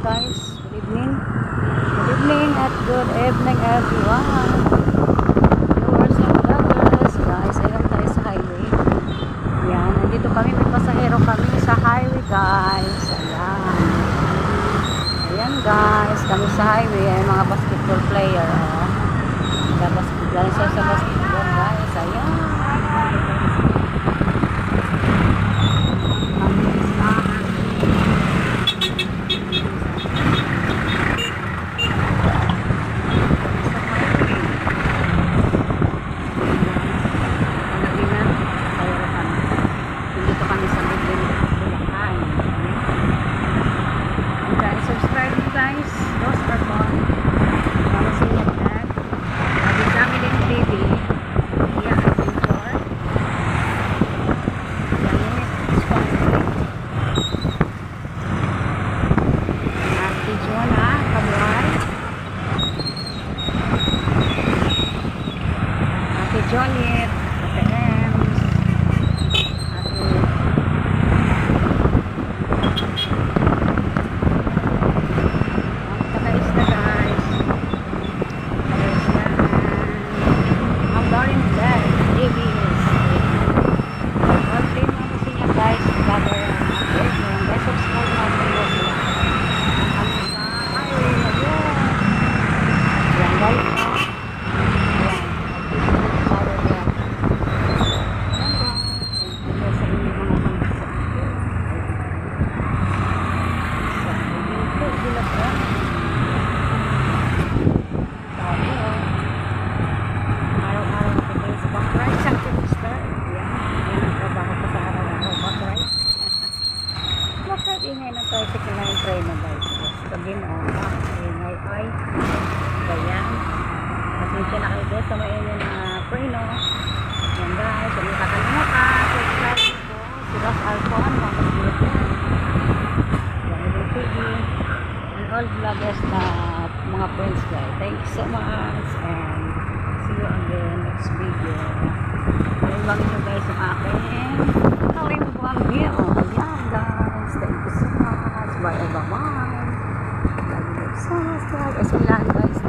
guys. Good evening. Good evening at good evening everyone. Viewers and vloggers. Guys, ayun tayo sa highway. Ayan, nandito kami. May pasahero kami sa highway guys. Ayan. Ayan guys, kami sa highway. Ay mga basketball player. Oh. Galing sa basketball guys. Ayan. Subscribe guys, those are fun. Para sa inyo at Adi Family TV. Yeah, I think for Ate Jonah Kabuhay, Ate Jonet, Ate Ems, ingay ng tricycle na yung tray na guys. Sabi mo, ingay ay bayan. Pasensya na kayo guys sa may inyo na preno. Yan guys, kung nakakalimutan, subscribe po. Si Ross Alfon, mga kasilat yan. Yung TV, and all vloggers na mga friends guys. Thank you so much and see you again next video. Naiwagin nyo guys ang aking kalimbuang view. Yan guys, thank you so much. Bye bye. Lagi nyo so much. As we guys.